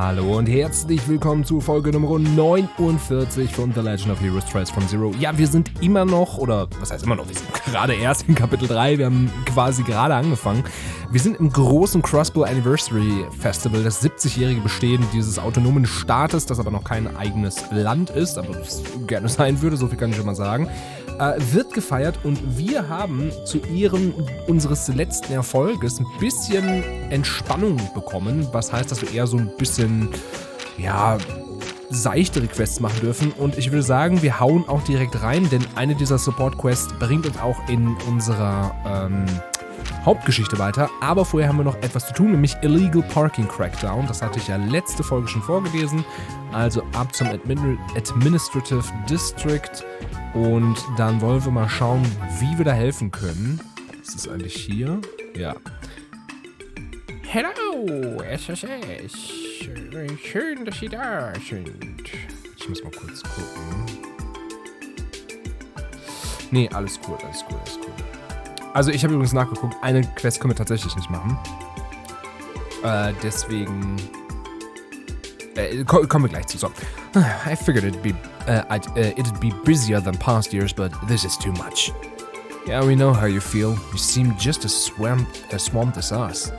Hallo und herzlich willkommen zu Folge Nummer 49 von The Legend of Heroes Trails from Zero. Ja, wir sind immer noch, oder was heißt immer noch, wir sind gerade erst in Kapitel 3, wir haben quasi gerade angefangen. Wir sind im großen Crossbow Anniversary Festival, das 70-jährige Bestehen dieses autonomen Staates, das aber noch kein eigenes Land ist, aber es gerne sein würde, so viel kann ich schon mal sagen. Wird gefeiert und wir haben zu Ehren unseres letzten Erfolges ein bisschen Entspannung bekommen, was heißt, dass wir eher so ein bisschen, ja, seichtere Quests machen dürfen und ich würde sagen, wir hauen auch direkt rein, denn eine dieser Support-Quests bringt uns auch in unserer Hauptgeschichte weiter, aber vorher haben wir noch etwas zu tun, nämlich Illegal Parking Crackdown, das hatte ich ja letzte Folge schon vorgelesen, also ab zum Administrative District. Und dann wollen wir mal schauen, wie wir da helfen können. Ist das eigentlich hier? Ja. Hello, SSS. Schön, dass Sie da sind. Ich muss mal kurz gucken. Nee, alles cool. Also ich habe übrigens nachgeguckt, eine Quest können wir tatsächlich nicht machen. Deswegen... kommen wir gleich zu. So. I figured it'd be busier than past years, but this is too much. Yeah, we know how you feel. You seem just as swamped as us.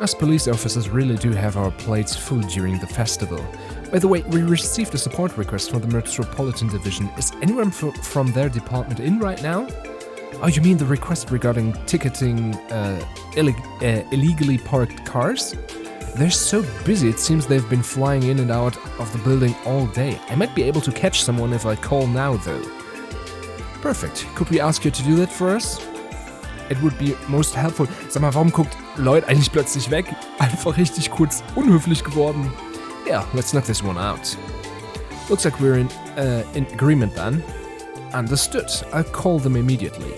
Us police officers really do have our plates full during the festival. By the way, we received a support request from the Metropolitan Division. Is anyone from their department in right now? Oh, you mean the request regarding ticketing illegally parked cars? They're so busy, it seems they've been flying in and out of the building all day. I might be able to catch someone if I call now, though. Perfect. Could we ask you to do that for us? It would be most helpful. Sag mal, warum guckt Lloyd eigentlich plötzlich weg? Einfach richtig kurz unhöflich geworden. Yeah, let's knock this one out. Looks like we're in agreement then. Understood. I'll call them immediately.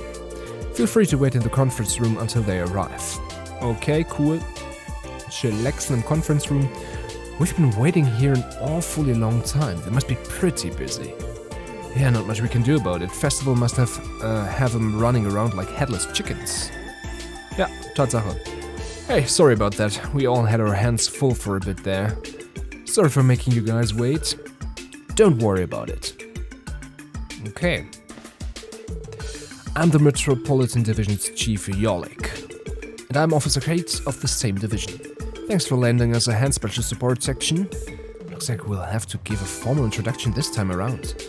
Feel free to wait in the conference room until they arrive. Okay, cool. Chillaxen im Conference Room. We've been waiting here an awfully long time. They must be pretty busy. Yeah, not much we can do about it. Festival must have them running around like headless chickens. Ja, Tatsache. Hey, sorry about that. We all had our hands full for a bit there. Sorry for making you guys wait. Don't worry about it. Okay. I'm the Metropolitan Division's Chief Yolik. And I'm Officer Kate of the same division. Thanks for lending us a hand, Special Support Section. Looks like we'll have to give a formal introduction this time around.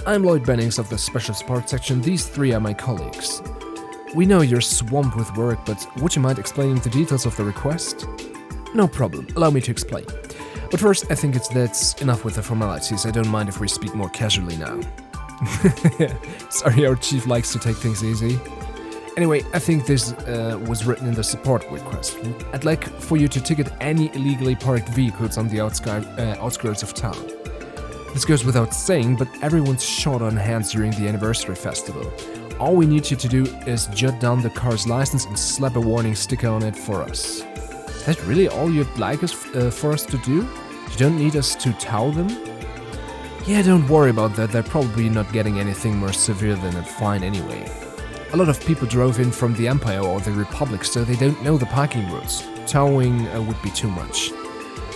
I'm Lloyd Bennings of the Special Support Section. These three are my colleagues. We know you're swamped with work, but would you mind explaining the details of the request? No problem. Allow me to explain. But first, I think that's enough with the formalities. I don't mind if we speak more casually now. Sorry, our chief likes to take things easy. Anyway, I think this was written in the support request. I'd like for you to ticket any illegally parked vehicles on the outskirts of town. This goes without saying, but everyone's short on hands during the anniversary festival. All we need you to do is jot down the car's license and slap a warning sticker on it for us. Is that really all you'd like us for us to do? You don't need us to tow them? Yeah, don't worry about that. They're probably not getting anything more severe than a fine anyway. A lot of people drove in from the Empire or the Republic, so they don't know the parking routes. Towing would be too much.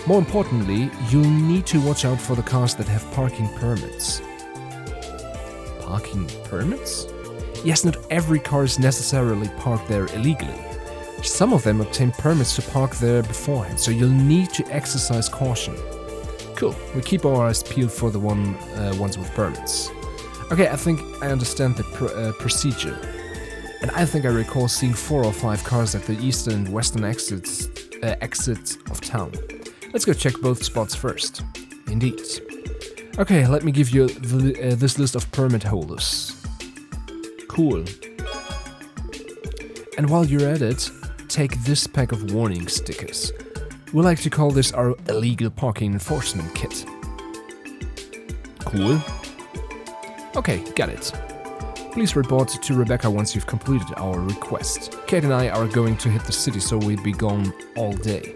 More importantly, you'll need to watch out for the cars that have parking permits. Parking permits? Yes, not every car is necessarily parked there illegally. Some of them obtain permits to park there beforehand, so you'll need to exercise caution. Cool, we keep our eyes peeled for the ones with permits. Okay, I think I understand the procedure. And I think I recall seeing 4 or 5 cars at the eastern and western exits of town. Let's go check both spots first. Indeed. Okay, let me give you this list of permit holders. Cool. And while you're at it, take this pack of warning stickers. We like to call this our illegal parking enforcement kit. Cool. Okay, got it. Please report to Rebecca once you've completed our request. Kate and I are going to hit the city, so we'll be gone all day.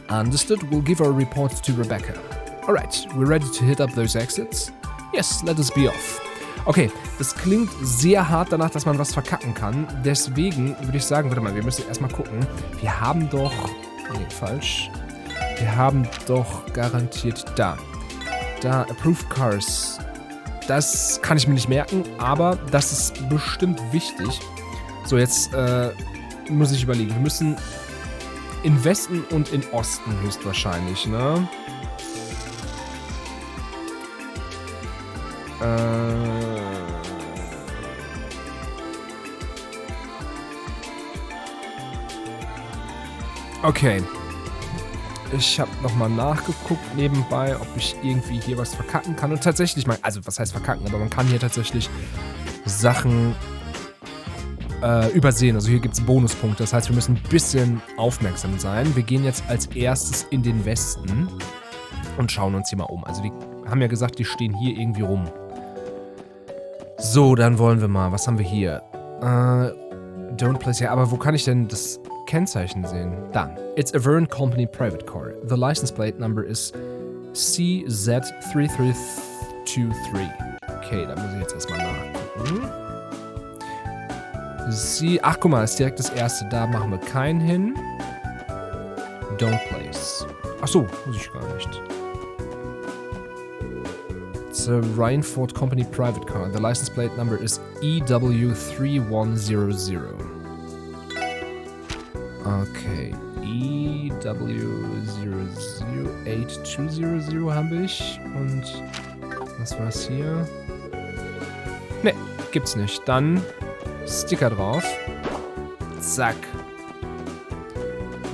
Understood, we'll give our report to Rebecca. Alright, we're ready to hit up those exits? Yes, let us be off. Okay, das klingt sehr hart danach, dass man was verkacken kann. Deswegen würde ich sagen, warte mal, wir müssen erstmal gucken. Wir haben doch... Nee, falsch. Wir haben doch garantiert da. Da, Approved Cars. Das kann ich mir nicht merken, aber das ist bestimmt wichtig. So, jetzt muss ich überlegen. Wir müssen in Westen und in Osten höchstwahrscheinlich, ne? Okay. Ich habe nochmal nachgeguckt nebenbei, ob ich irgendwie hier was verkacken kann. Und tatsächlich, also was heißt verkacken, aber man kann hier tatsächlich Sachen übersehen. Also hier gibt es Bonuspunkte. Das heißt, wir müssen ein bisschen aufmerksam sein. Wir gehen jetzt als erstes in den Westen und schauen uns hier mal um. Also die haben ja gesagt, die stehen hier irgendwie rum. So, dann wollen wir mal. Was haben wir hier? Don't place. Ja, aber wo kann ich denn das Kennzeichen sehen? Da. It's a Vern Company private car. The license plate number is CZ3323. Okay, da muss ich jetzt erstmal nachgucken. Ach, guck mal, ist direkt das erste. Da machen wir keinen hin. Don't place. Ach so, muss ich gar nicht. It's a Rhineford Company private car. The license plate number is EW3100. Okay, EW00820 habe ich. Und was war's hier? Ne, gibt's nicht. Dann Sticker drauf. Zack.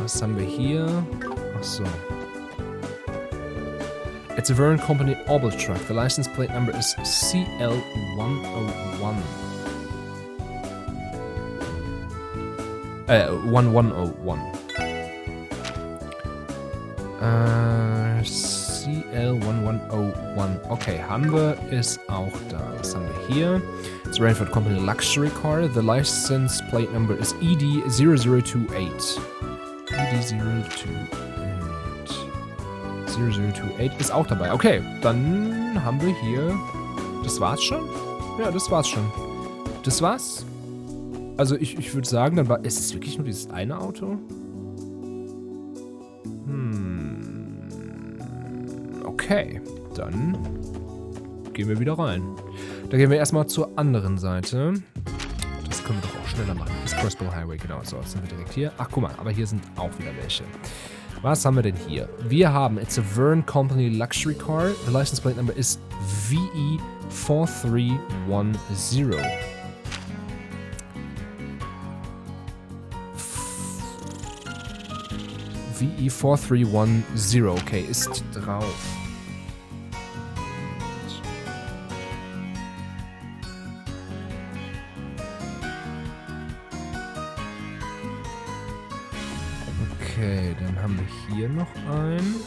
Was haben wir hier? Ach so. It's a Vern Company Obel truck. The license plate number is CL101. 1101. CL1101. Okay, haben wir, ist auch da. Was haben wir hier? It's a Rhineford Company Luxury Car. The license plate number is ED0028. ED028. 0028 ist auch dabei. Okay, dann haben wir hier... Das war's schon? Ja, das war's schon. Das war's? Also ich würde sagen, dann war... Ist es wirklich nur dieses eine Auto? Okay, dann gehen wir wieder rein. Dann gehen wir erstmal zur anderen Seite. Das können wir doch auch schneller machen. Das Crossbow Highway, genau. So, jetzt sind wir direkt hier. Ach, guck mal, aber hier sind auch wieder welche. Was haben wir denn hier? Wir haben, it's a Vern Company Luxury Car. The license plate number is VE4310. VE4310. Okay, ist drauf. Okay, dann haben wir hier noch einen.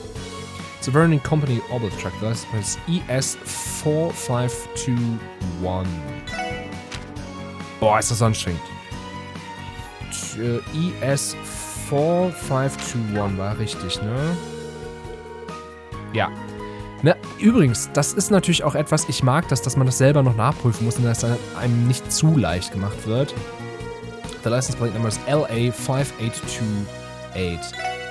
It's a Vernon Company Obel Truck. Das ist ES4521. Boah, ist das anstrengend. ES4521 war richtig, ne? Ja. Ne, übrigens, das ist natürlich auch etwas, ich mag das, dass man das selber noch nachprüfen muss und dass einem nicht zu leicht gemacht wird. The license plate number is LA5828.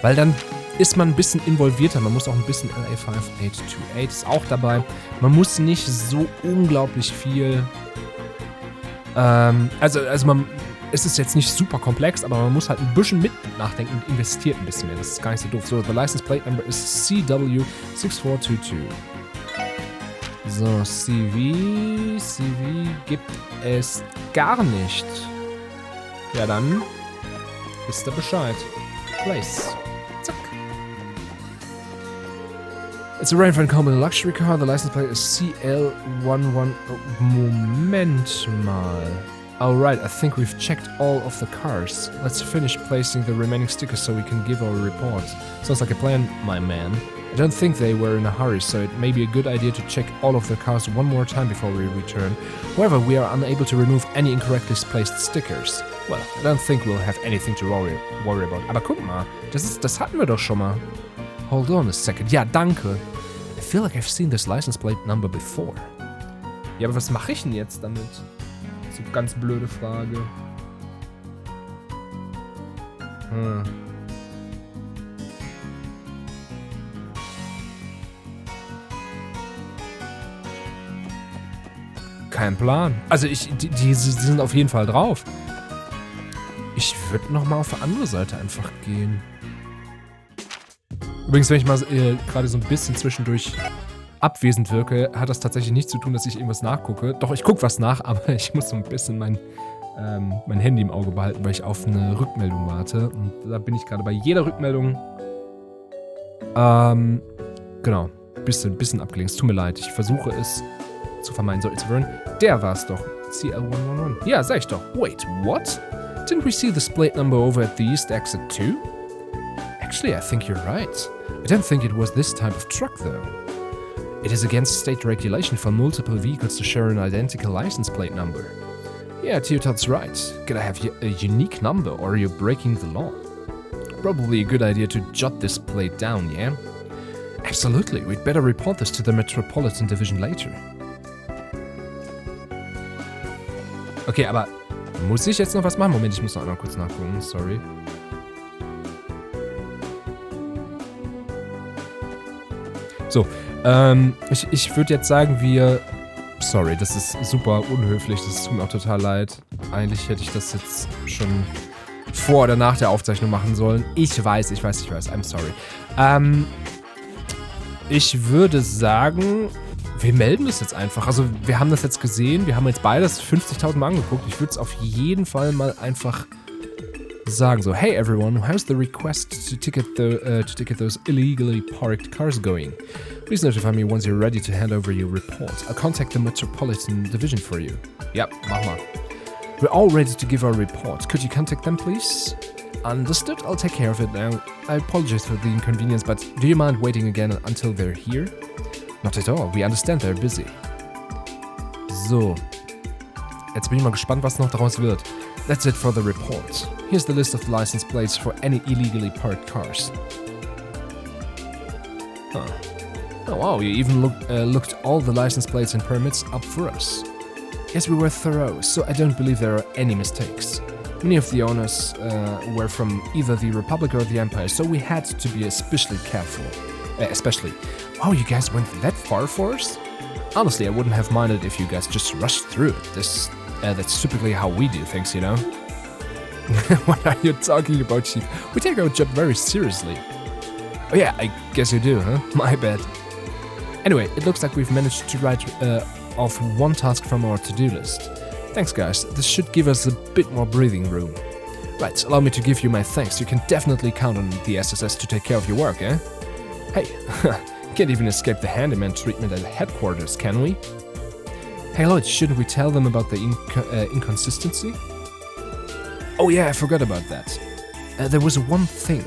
Weil dann ist man ein bisschen involvierter. Man muss auch ein bisschen LA5828 ist auch dabei. Man muss nicht so unglaublich viel. Also es ist jetzt nicht super komplex, aber man muss halt ein bisschen mit nachdenken und investiert ein bisschen mehr. Das ist gar nicht so doof. So, the license plate number is CW6422. So, CV gibt es gar nicht. Ja, dann wisst ihr Bescheid. Place. Zack. It's a Rhineford Company Luxury Car. The license plate is CL11. Moment mal. Alright, I think we've checked all of the cars. Let's finish placing the remaining stickers so we can give our report. Sounds like a plan, my man. I don't think they were in a hurry, so it may be a good idea to check all of the cars one more time before we return. However, we are unable to remove any incorrectly placed stickers. Well, I don't think we'll have anything to worry about. Aber guck mal, das hatten wir doch schon mal. Hold on a second. Ja, danke. I feel like I've seen this license plate number before. Ja, aber was mache ich denn jetzt damit? So ganz blöde Frage. keinen Plan. Also die sind auf jeden Fall drauf. Ich würde nochmal auf die andere Seite einfach gehen. Übrigens, wenn ich mal gerade so ein bisschen zwischendurch abwesend wirke, hat das tatsächlich nichts zu tun, dass ich irgendwas nachgucke. Doch, ich gucke was nach, aber ich muss so ein bisschen mein Handy im Auge behalten, weil ich auf eine Rückmeldung warte. Und da bin ich gerade bei jeder Rückmeldung. Genau. Bisschen abgelenkt. Es tut mir leid. Ich versuche es zu vermeiden. So, jetzt werden. Der war's doch. CL111. Ja, sag ich doch. Wait, what? Didn't we see this plate number over at the east exit too? Actually, I think you're right. I don't think it was this type of truck, though. It is against state regulation for multiple vehicles to share an identical license plate number. Yeah, Teotal's right. Gotta have a unique number or you're breaking the law. Probably a good idea to jot this plate down, yeah? Absolutely, we'd better report this to the Metropolitan Division later. Okay, aber muss ich jetzt noch was machen? Moment, ich muss noch einmal kurz nachgucken, sorry. So, ich würde jetzt sagen, sorry, das ist super unhöflich, das tut mir auch total leid. Eigentlich hätte ich das jetzt schon vor oder nach der Aufzeichnung machen sollen. Ich weiß, I'm sorry. Ich würde sagen, wir melden das jetzt einfach. Also, wir haben das jetzt gesehen, wir haben jetzt beides 50.000 Mal angeguckt. Ich würde es auf jeden Fall mal einfach sagen so, hey everyone, how's the request to ticket those illegally parked cars going? Please notify me once you're ready to hand over your report. I'll contact the Metropolitan Division for you. Yep, mach mal. We're all ready to give our report. Could you contact them, please? Understood, I'll take care of it now. I apologize for the inconvenience, but do you mind waiting again until they're here? Not at all, we understand they're busy. So. Jetzt bin ich mal gespannt, was noch daraus wird. That's it for the report. Here's the list of the license plates for any illegally parked cars. Huh. Oh wow, you even looked all the license plates and permits up for us. Yes, we were thorough, so I don't believe there are any mistakes. Many of the owners were from either the Republic or the Empire, so we had to be especially careful. Wow, you guys went that far for us? Honestly, I wouldn't have minded if you guys just rushed through it. That's typically how we do things, you know? What are you talking about, Chief? We take our job very seriously. Oh yeah, I guess you do, huh? My bad. Anyway, it looks like we've managed to write off one task from our to-do list. Thanks, guys. This should give us a bit more breathing room. Right, allow me to give you my thanks. You can definitely count on the SSS to take care of your work, eh? Hey, can't even escape the handyman treatment at headquarters, can we? Hey Lloyd, shouldn't we tell them about the inconsistency? Oh yeah, I forgot about that. There was one thing.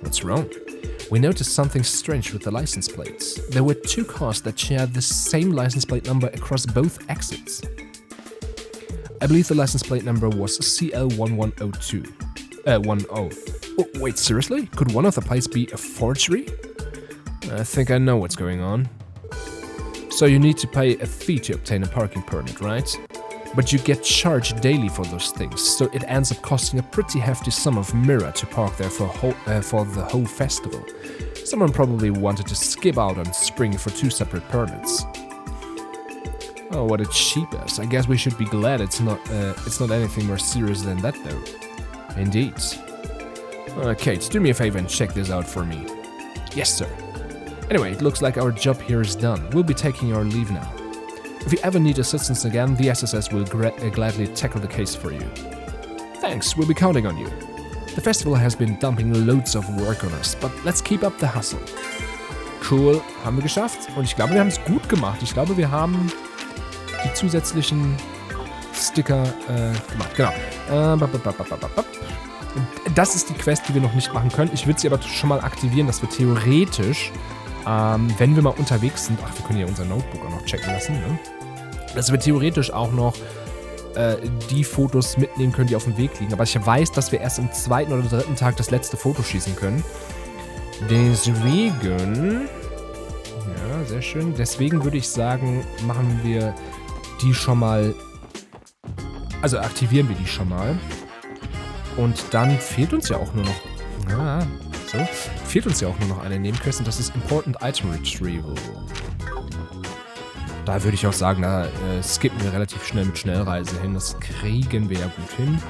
What's wrong? We noticed something strange with the license plates. There were two cars that shared the same license plate number across both exits. I believe the license plate number was CL1102. 10. Oh, wait, seriously? Could one of the plates be a forgery? I think I know what's going on. So you need to pay a fee to obtain a parking permit, right? But you get charged daily for those things, so it ends up costing a pretty hefty sum of mirror to park there for the whole festival. Someone probably wanted to skip out on spring for two separate permits. Oh, what a cheap ass. I guess we should be glad it's not anything more serious than that, though. Indeed. Kate, do me a favor and check this out for me. Yes, sir. Anyway, it looks like our job here is done. We'll be taking our leave now. If you ever need assistance again, the SSS will gladly tackle the case for you. Thanks, we'll be counting on you. The festival has been dumping loads of work on us, but let's keep up the hustle. Cool, haben wir geschafft. Und ich glaube, wir haben es gut gemacht. Ich glaube, wir haben die zusätzlichen Sticker gemacht. Genau. Das ist die Quest, die wir noch nicht machen können. Ich würde sie aber schon mal aktivieren, dass wir theoretisch, wenn wir mal unterwegs sind, wir können ja unser Notebook auch noch checken lassen, ne? Dass wir theoretisch auch noch die Fotos mitnehmen können, die auf dem Weg liegen. Aber ich weiß, dass wir erst am 2. oder 3. Tag das letzte Foto schießen können. Deswegen, ja, sehr schön. Deswegen würde ich sagen, machen wir die schon mal, also aktivieren wir die schon mal. Und dann fehlt uns ja auch nur noch, fehlt uns ja auch nur noch eine Nebenquest und das ist Important Item Retrieval. Da würde ich auch sagen, da skippen wir relativ schnell mit Schnellreise hin. Das kriegen wir ja gut hin.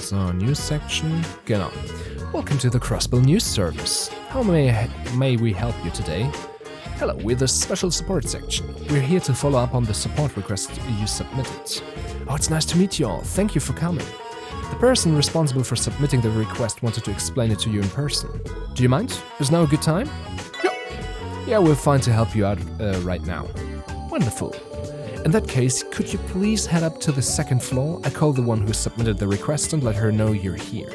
So, News Section. Genau. Welcome to the Crossbill News Service. How may we help you today? Hello, we're the Special Support Section. We're here to follow up on the support request you submitted. Oh, it's nice to meet you all. Thank you for coming. The person responsible for submitting the request wanted to explain it to you in person. Do you mind? Is now a good time? Yeah, we're fine to help you out right now. Wonderful. In that case, could you please head up to the second floor? I call the one who submitted the request and let her know you're here.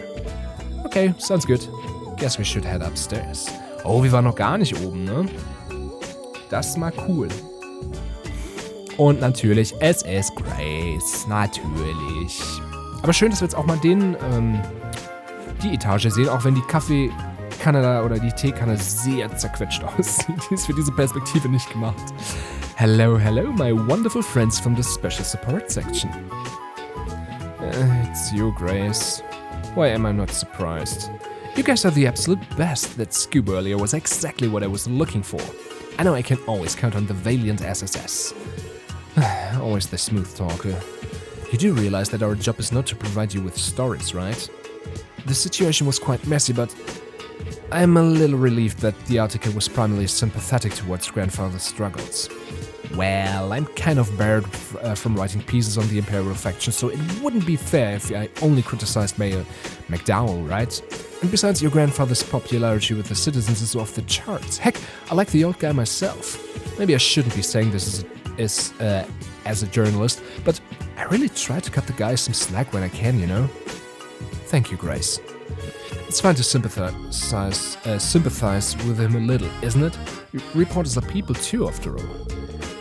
Okay, sounds good. Guess we should head upstairs. Oh, wir waren noch gar nicht oben, ne? Das ist mal cool. Und natürlich, es ist Grace. Natürlich. Aber schön, dass wir jetzt auch mal die Etage sehen, auch wenn die Kaffeekanne da oder die Teekanne sehr zerquetscht aussieht. Die ist für diese Perspektive nicht gemacht. Hello, hello, my wonderful friends from the Special Support Section. It's you, Grace. Why am I not surprised? You guys are the absolute best. That scuba earlier was exactly what I was looking for. I know I can always count on the valiant SSS. Always the smooth talker. You do realize that our job is not to provide you with stories, right? The situation was quite messy, but I'm a little relieved that the article was primarily sympathetic towards grandfather's struggles. Well, I'm kind of barred from writing pieces on the Imperial faction, so it wouldn't be fair if I only criticized Mayor McDowell, right? And besides, your grandfather's popularity with the citizens is off the charts. Heck, I like the old guy myself. Maybe I shouldn't be saying this as a journalist, but I really try to cut the guy some slack when I can, you know? Thank you, Grace. It's fine to sympathize with him a little, isn't it? Reporters are people too, after all.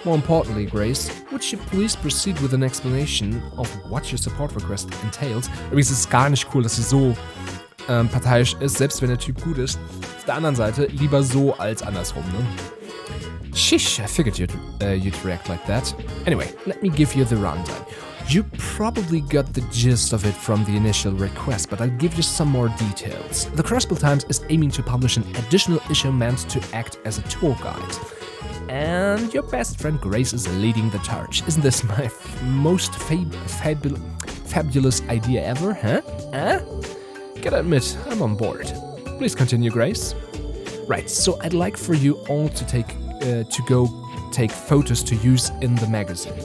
More importantly, Grace, would you please proceed with an explanation of what your support request entails? Übrigens ist es gar nicht cool, dass sie so parteiisch ist, selbst wenn der Typ gut ist. Auf der anderen Seite lieber so als andersrum, ne? Sheesh, I figured you'd react like that. Anyway, let me give you the rundown. You probably got the gist of it from the initial request, but I'll give you some more details. The Crossbill Times is aiming to publish an additional issue meant to act as a tour guide. And your best friend Grace is leading the charge. Isn't this my most fabulous idea ever, huh? Gotta admit, I'm on board. Please continue, Grace. Right, so I'd like for you all to go take photos to use in the magazine.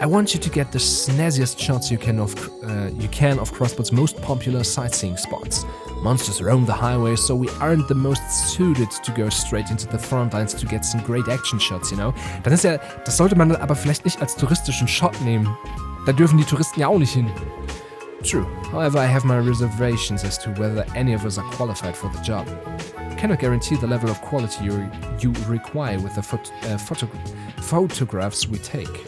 I want you to get the snazziest shots you can of Crossbill's most popular sightseeing spots. Monsters roam the highway, so we aren't the most suited to go straight into the front lines to get some great action shots, you know? Dann ist ja, das sollte man aber vielleicht nicht als touristischen Shot nehmen. Da dürfen die Touristen ja auch nicht hin. True. However, I have my reservations as to whether any of us are qualified for the job. I cannot guarantee the level of quality you require with the photographs we take.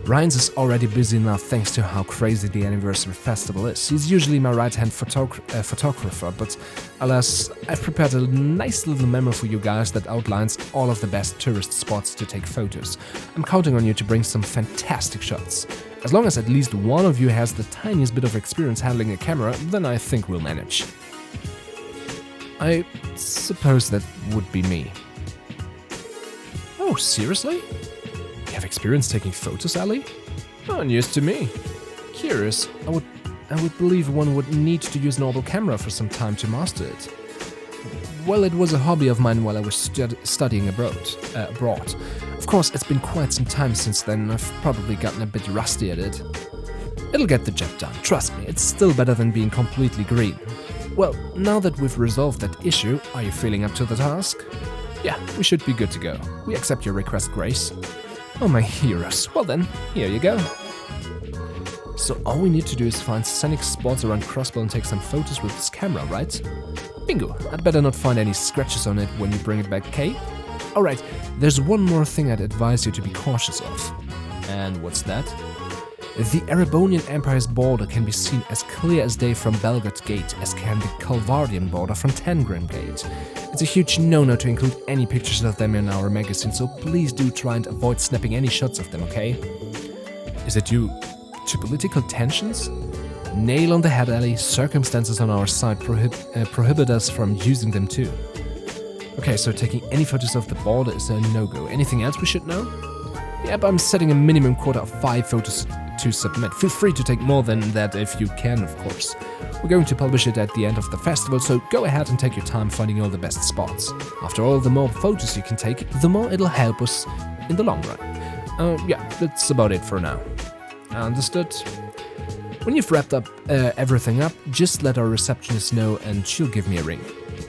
Ryan's is already busy enough thanks to how crazy the anniversary festival is. He's usually my right-hand photographer, but alas, I've prepared a nice little memo for you guys that outlines all of the best tourist spots to take photos. I'm counting on you to bring some fantastic shots. As long as at least one of you has the tiniest bit of experience handling a camera, then I think we'll manage. I suppose that would be me. Oh, seriously? You have experience taking photos, Ali? Oh, news to me. Curious. I would believe one would need to use an normal camera for some time to master it. Well, it was a hobby of mine while I was studying abroad. Of course, it's been quite some time since then, and I've probably gotten a bit rusty at it. It'll get the job done, trust me, it's still better than being completely green. Well, now that we've resolved that issue, are you feeling up to the task? Yeah, we should be good to go. We accept your request, Grace. Oh, my heroes. Well then, here you go. So all we need to do is find scenic spots around Crossbill and take some photos with this camera, right? Bingo. I'd better not find any scratches on it when you bring it back, Kay? Alright, there's one more thing I'd advise you to be cautious of. And what's that? The Erebonian Empire's border can be seen as clear as day from Belgard Gate, as can the Calvardian border from Tangram Gate. It's a huge no-no to include any pictures of them in our magazine, so please do try and avoid snapping any shots of them, okay? Is it due to political tensions? Nail on the head, Ali. Circumstances on our side prohibit us from using them too. Okay, so taking any photos of the border is a no-go. Anything else we should know? Yep, I'm setting a minimum quota of 5 photos to submit. Feel free to take more than that if you can, of course. We're going to publish it at the end of the festival, so go ahead and take your time finding all the best spots. After all, the more photos you can take, the more it'll help us in the long run. Yeah, that's about it for now. Understood? When you've wrapped up everything up, just let our receptionist know and she'll give me a ring.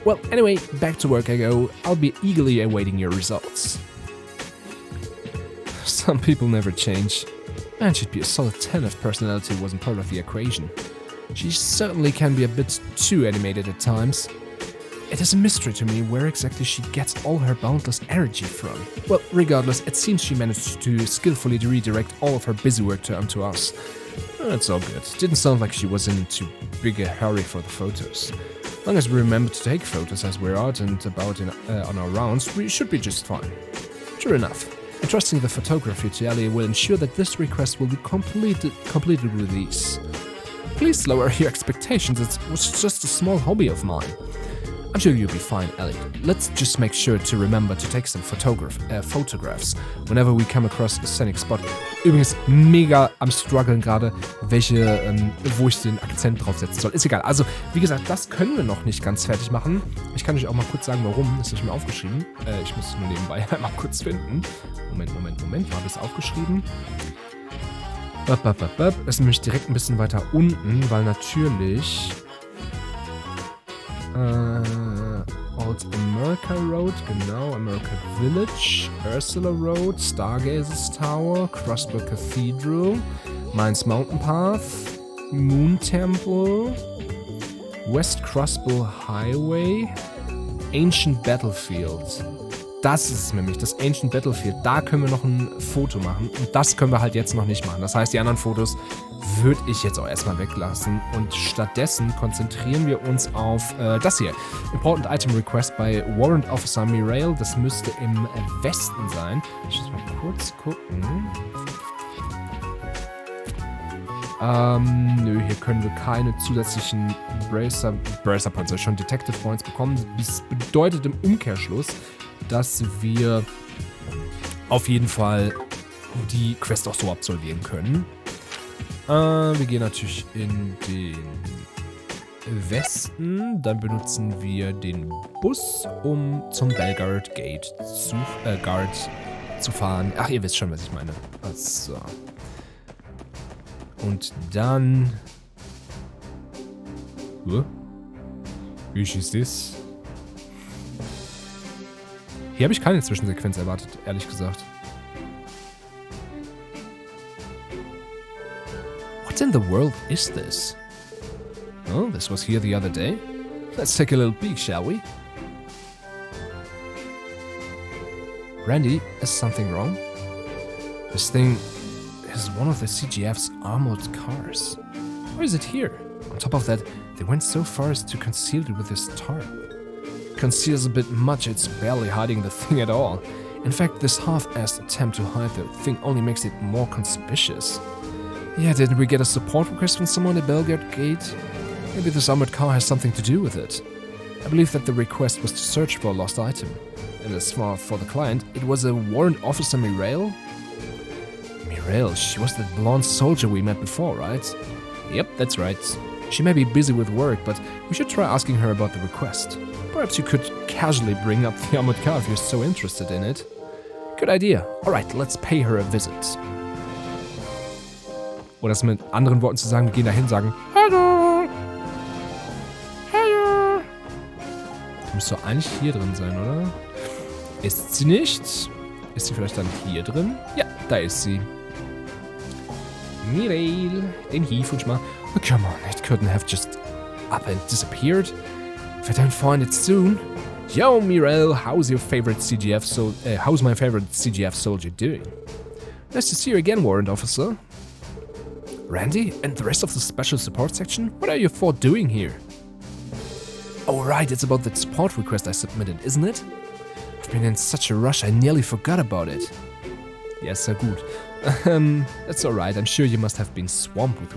Well, anyway, back to work I go. I'll be eagerly awaiting your results. Some people never change. Man, she'd be a solid 10 if personality wasn't part of the equation. She certainly can be a bit too animated at times. It is a mystery to me where exactly she gets all her boundless energy from. Well, regardless, it seems she managed to skillfully redirect all of her busy work to onto us. It's all good. Didn't sound like she was in too big a hurry for the photos. As long as we remember to take photos as we're out and about on our rounds, we should be just fine. Sure enough, entrusting the photography to Ellie will ensure that this request will be completed with ease. Please lower your expectations, it was just a small hobby of mine. I'm sure you'll be fine, Ellie. Let's just make sure to remember to take some photographs whenever we come across a scenic spot. Übrigens mega am struggeln gerade, wo ich den Akzent draufsetzen soll. Ist egal. Also, wie gesagt, das können wir noch nicht ganz fertig machen. Ich kann euch auch mal kurz sagen, warum. Das habe ich mir aufgeschrieben. Ich muss es nur nebenbei einmal kurz finden. Moment. Wo habe ich es aufgeschrieben? Das ist nämlich direkt ein bisschen weiter unten, weil natürlich Old America Road, genau, America Village, Ursula Road, Stargazers Tower, Crossbow Cathedral, Mines Mountain Path, Moon Temple, West Crossbow Highway, Ancient Battlefield. Das ist nämlich das Ancient Battlefield. Da können wir noch ein Foto machen. Und das können wir halt jetzt noch nicht machen. Das heißt, die anderen Fotos würde ich jetzt auch erstmal weglassen. Und stattdessen konzentrieren wir uns auf das hier. Important Item Request bei Warrant Officer Mirail. Das müsste im Westen sein. Ich muss mal kurz gucken. Nö, hier können wir keine zusätzlichen Bracer Points, schon Detective Points bekommen. Das bedeutet im Umkehrschluss, dass wir auf jeden Fall die Quest auch so absolvieren können. Wir gehen natürlich in den Westen. Dann benutzen wir den Bus, um zum Belgard Gate zu fahren. Ach, ihr wisst schon, was ich meine. So. Und dann... Wie ist das? Hier habe ich keine Zwischensequenz erwartet, ehrlich gesagt. What in the world is this? Oh, this was here the other day. Let's take a little peek, shall we? Randy, is something wrong? This thing is one of the CGF's armored cars. Why is it here? On top of that, they went so far as to conceal it with this tarp. Conceals a bit much, it's barely hiding the thing at all. In fact, this half-assed attempt to hide the thing only makes it more conspicuous. Yeah, didn't we get a support request from someone at Belgard Gate? Maybe this armored car has something to do with it. I believe that the request was to search for a lost item. And as far for the client, it was a warrant officer Mirail? Mirail, she was that blonde soldier we met before, right? Yep, that's right. She may be busy with work, but we should try asking her about the request. Perhaps you could casually bring up the armored car if you're so interested in it. Good idea. Alright, let's pay her a visit. Oder das mit anderen Worten zu sagen, wir gehen dahin, sagen Hallo! Hallo! Die müsste doch eigentlich hier drin sein, oder? Ist sie nicht? Ist sie vielleicht dann hier drin? Ja, da ist sie. Mirail, den hier, funsch mal. Oh, come on, it couldn't have just up and disappeared. If I don't find it soon. Yo, Mirail, how's my favorite CGF soldier doing? Nice to see you again, Warrant Officer. Randy, and the rest of the Special Support Section? What are you four doing here? Oh right, it's about that support request I submitted, isn't it? I've been in such a rush I nearly forgot about it. Yes, sehr gut. That's alright, I'm sure you must have been swamped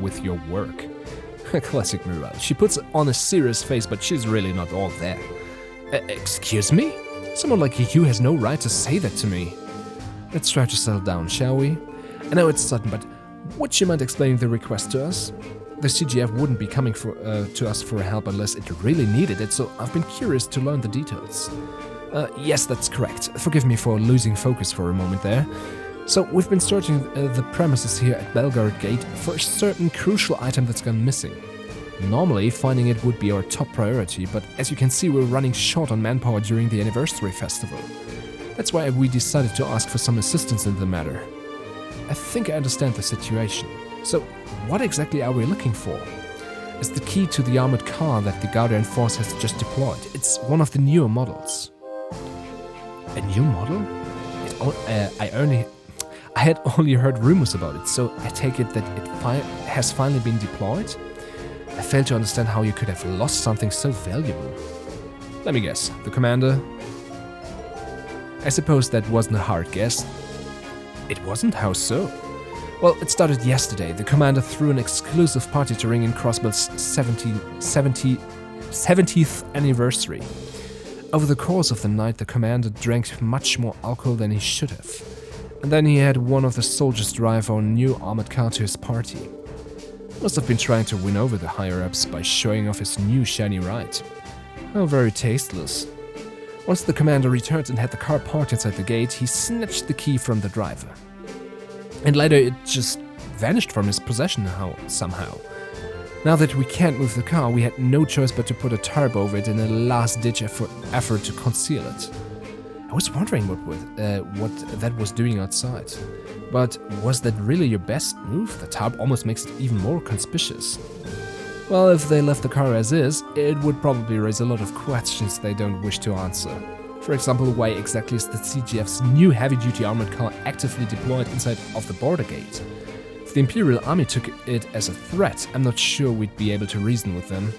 with your work. Classic Mirail. She puts on a serious face, but she's really not all there. Excuse me? Someone like you has no right to say that to me. Let's try to settle down, shall we? I know it's sudden, but would you mind explaining the request to us? The CGF wouldn't be coming to us for help unless it really needed it, so I've been curious to learn the details. Yes, that's correct. Forgive me for losing focus for a moment there. So, we've been searching the premises here at Belgard Gate for a certain crucial item that's gone missing. Normally, finding it would be our top priority, but as you can see, we're running short on manpower during the anniversary festival. That's why we decided to ask for some assistance in the matter. I think I understand the situation. So, what exactly are we looking for? It's the key to the armored car that the Guardian Force has just deployed. It's one of the newer models. A new model? I had only heard rumors about it, so I take it that it has finally been deployed? I fail to understand how you could have lost something so valuable. Let me guess, the commander? I suppose that wasn't a hard guess. It wasn't? How so? Well, it started yesterday. The commander threw an exclusive party to ring in Crossbell's 70th anniversary. Over the course of the night, the commander drank much more alcohol than he should have. And then he had one of the soldiers drive our new armored car to his party. Must have been trying to win over the higher-ups by showing off his new shiny ride. How very tasteless. Once the commander returned and had the car parked inside the gate, he snatched the key from the driver. And later it just vanished from his possession somehow. Now that we can't move the car, we had no choice but to put a tarp over it in a last-ditch effort to conceal it. I was wondering what that was doing outside. But was that really your best move? The tarp almost makes it even more conspicuous. Well, if they left the car as is, it would probably raise a lot of questions they don't wish to answer. For example, why exactly is the CGF's new heavy-duty armored car actively deployed inside of the border gate? If the Imperial Army took it as a threat, I'm not sure we'd be able to reason with them.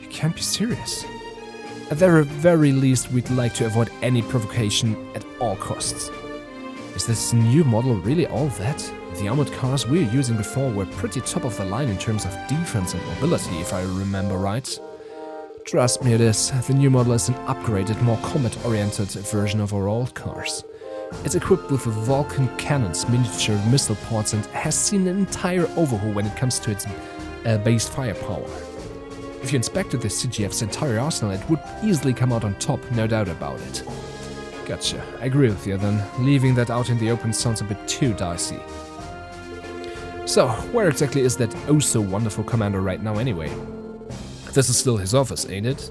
You can't be serious. At the very least, we'd like to avoid any provocation at all costs. Is this new model really all that? The armored cars we were using before were pretty top of the line in terms of defense and mobility, if I remember right. Trust me, it is. The new model is an upgraded, more combat-oriented version of our old cars. It's equipped with Vulcan cannons, miniature missile ports, and has seen an entire overhaul when it comes to its base firepower. If you inspected the CGF's entire arsenal, it would easily come out on top, no doubt about it. Gotcha. I agree with you then. Leaving that out in the open sounds a bit too dicey. So, where exactly is that oh-so-wonderful commander right now anyway? This is still his office, ain't it?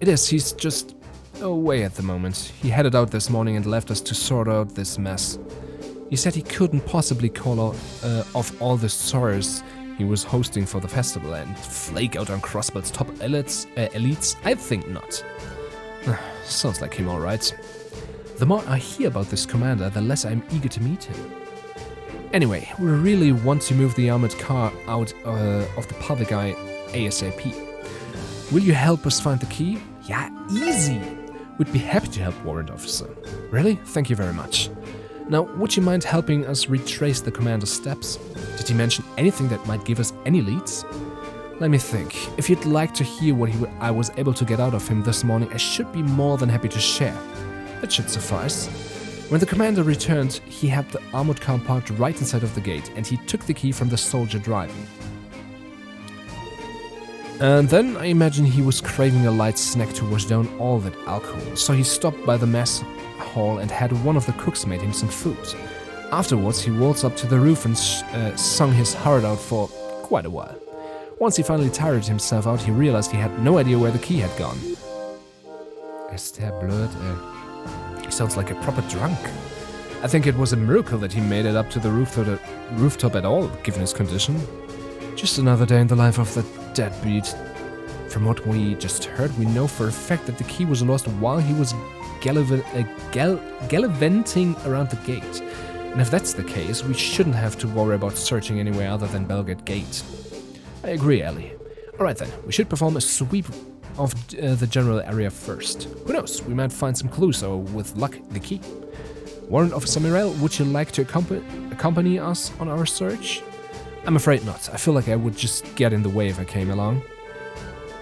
It is. He's just away at the moment. He headed out this morning and left us to sort out this mess. He said he couldn't possibly call off all the sorors he was hosting for the festival and flake out on Crossbell's top elites? I think not. Sounds like him, alright. The more I hear about this commander, the less I'm eager to meet him. Anyway, we really want to move the armored car out of the public eye ASAP. Will you help us find the key? Yeah, easy! We'd be happy to help, Warrant Officer. Really? Thank you very much. Now, would you mind helping us retrace the commander's steps? Did he mention anything that might give us any leads? Let me think. If you'd like to hear what I was able to get out of him this morning, I should be more than happy to share. That should suffice. When the commander returned, he had the armored car parked right inside of the gate, and he took the key from the soldier driving. And then I imagine he was craving a light snack to wash down all that alcohol, so he stopped by the mess hall and had one of the cooks make him some food. Afterwards, he waltzed up to the roof and sung his heart out for quite a while. Once he finally tired himself out, he realized he had no idea where the key had gone. Is der blöd? He sounds like a proper drunk. I think it was a miracle that he made it up to the rooftop at all, given his condition. Just another day in the life of the deadbeat. From what we just heard, we know for a fact that the key was lost while he was gallivanting around the gate. And if that's the case, we shouldn't have to worry about searching anywhere other than Belgard Gate. I agree, Ellie. Alright then, we should perform a sweep of the general area first. Who knows, we might find some clues or, with luck, the key. Warrant Officer Mirel, would you like to accompany us on our search? I'm afraid not. I feel like I would just get in the way if I came along.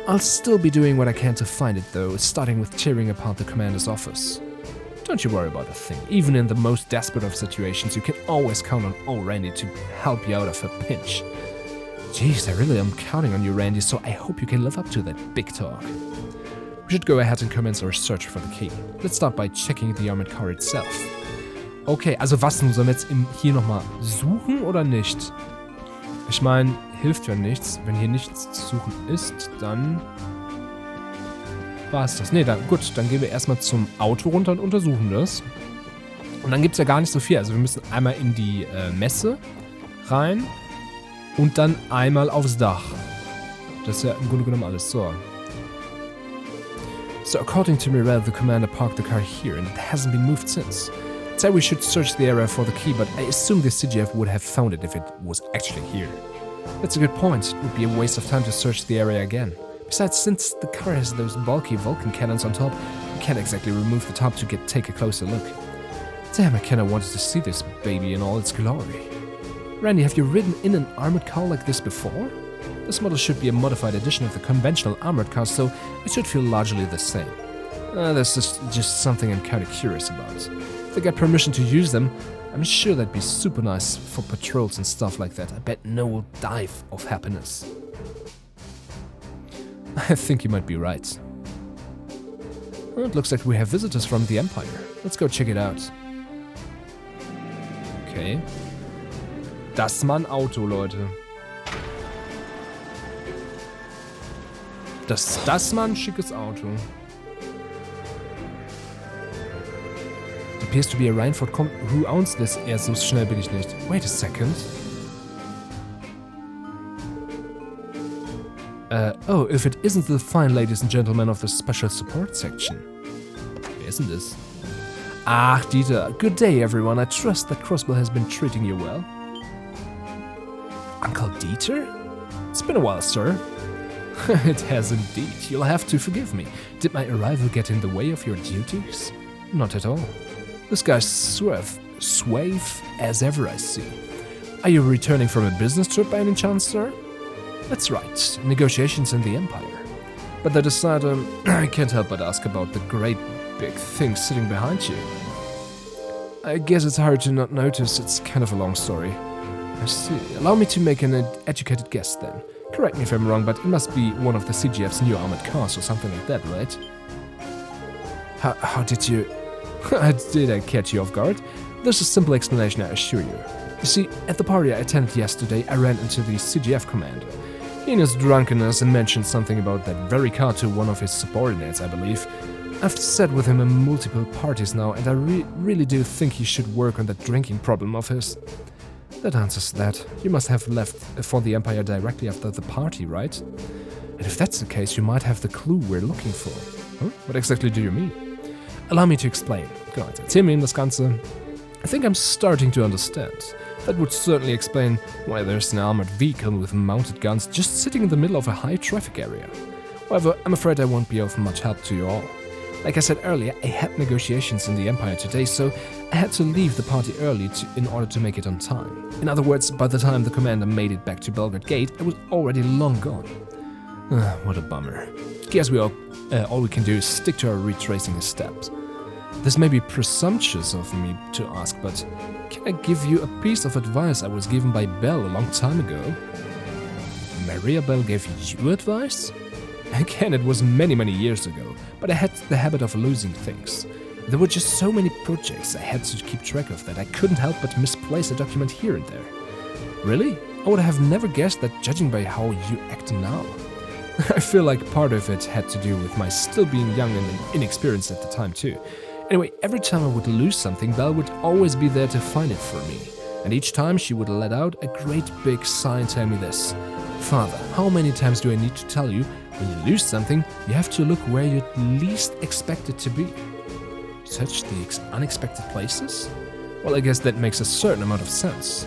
I'll still be doing what I can to find it though, starting with tearing apart the commander's office. Don't you worry about a thing. Even in the most desperate of situations, you can always count on old Randy to help you out of a pinch. Jeez, I really am counting on you, Randy, so I hope you can live up to that big talk. We should go ahead and commence our search for the key. Let's start by checking the armored car itself. Okay, also was sollen wir jetzt hier nochmal suchen oder nicht? Ich meine, hilft ja nichts. Wenn hier nichts zu suchen ist, dann war es das. Ne, dann gut, dann gehen wir erstmal zum Auto runter und untersuchen das. Und dann gibt es ja gar nicht so viel. Also wir müssen einmal in die Messe rein und dann einmal aufs Dach. Das ist ja im Grunde genommen alles. So, according to Mirel, the commander parked the car here and it hasn't been moved since. I'd say we should search the area for the key, but I assume the CGF would have found it if it was actually here. That's a good point. It would be a waste of time to search the area again. Besides, since the car has those bulky Vulcan cannons on top, you can't exactly remove the top to take a closer look. Damn, I kinda wanted to see this baby in all its glory. Randy, have you ridden in an armored car like this before? This model should be a modified edition of the conventional armored car, so it should feel largely the same. This is just something I'm kinda curious about. If I get permission to use them, I'm sure that'd be super nice for patrols and stuff like that. I bet Noah will dive of happiness. I think you might be right. Well, it looks like we have visitors from the Empire. Let's go check it out. Okay. Das ist mal ein Auto, Leute. Das ist mal ein schickes Auto. It appears to be a Reinford who owns this. Ja, so schnell bin ich nicht. Wait a second. Oh, if it isn't the fine ladies and gentlemen of the Special Support Section. Wer ist denn das? Ach, Dieter. Good day, everyone. I trust that Crossbill has been treating you well. Uncle Dieter? It's been a while, sir. It has indeed. You'll have to forgive me. Did my arrival get in the way of your duties? Not at all. This guy's suave as ever, I see. Are you returning from a business trip by any chance, sir? That's right, negotiations in the Empire. But that aside, I can't help but ask about the great big thing sitting behind you. I guess it's hard to not notice, it's kind of a long story. I see. Allow me to make an educated guess then. Correct me if I'm wrong, but it must be one of the CGF's new armored cars or something like that, right? How did you... Did I catch you off guard? There's a simple explanation, I assure you. You see, at the party I attended yesterday, I ran into the CGF commander. He in his drunkenness and mentioned something about that very car to one of his subordinates, I believe. I've sat with him in multiple parties now, and I really do think he should work on that drinking problem of his. That answers that. You must have left for the Empire directly after the party, right? And if that's the case, you might have the clue we're looking for. Huh? What exactly do you mean? Allow me to explain. Genau, jetzt erzähl mir ihm das Ganze. I think I'm starting to understand. That would certainly explain why there's an armored vehicle with mounted guns just sitting in the middle of a high traffic area. However, I'm afraid I won't be of much help to you all. Like I said earlier, I had negotiations in the Empire today, so I had to leave the party early in order to make it on time. In other words, by the time the commander made it back to Belgrade Gate, I was already long gone. What a bummer. Guess all we can do is stick to our retracing his steps. This may be presumptuous of me to ask, but can I give you a piece of advice I was given by Belle a long time ago? Maria Belle gave you advice? Again, it was many years ago, but I had the habit of losing things. There were just so many projects I had to keep track of that I couldn't help but misplace a document here and there. Really? I would have never guessed that, judging by how you act now. I feel like part of it had to do with my still being young and inexperienced at the time too. Anyway, every time I would lose something, Belle would always be there to find it for me. And each time she would let out a great big sigh and tell me this: Father, how many times do I need to tell you, when you lose something, you have to look where you least expect it to be? Search the unexpected places? Well, I guess that makes a certain amount of sense.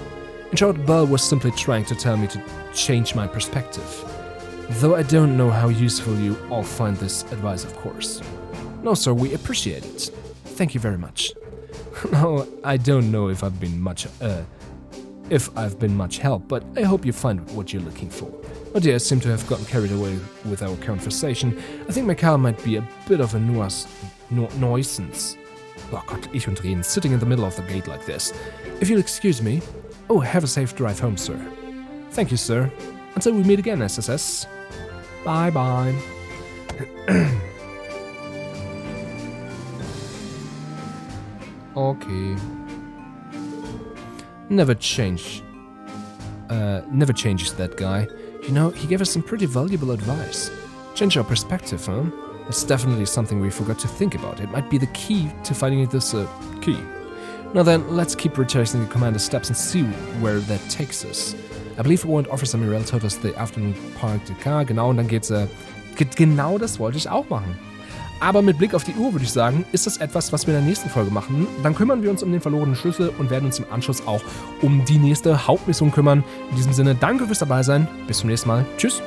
In short, Belle was simply trying to tell me to change my perspective. Though I don't know how useful you all find this advice, of course. No, sir, we appreciate it. Thank you very much. No, I don't know if I've been much help, but I hope you find what you're looking for. Oh dear, I seem to have gotten carried away with our conversation. I think my car might be a bit of a nuisance. Oh Gott, ich und Reden, sitting in the middle of the gate like this. If you'll excuse me. Oh, have a safe drive home, sir. Thank you, sir. Until we meet again, SSS. Bye bye. Okay. Never changes that guy. You know, he gave us some pretty valuable advice. Change our perspective, huh? That's definitely something we forgot to think about. It might be the key to finding this key. Now then, let's keep retracing the commander's steps and see where that takes us. I believe Warrant Officer Mirel told us the afternoon park the car. Genau, und dann geht's, genau das wollte ich auch machen. Aber mit Blick auf die Uhr würde ich sagen, ist das etwas, was wir in der nächsten Folge machen. Dann kümmern wir uns um den verlorenen Schlüssel und werden uns im Anschluss auch um die nächste Hauptmission kümmern. In diesem Sinne, danke fürs dabei sein. Bis zum nächsten Mal. Tschüss.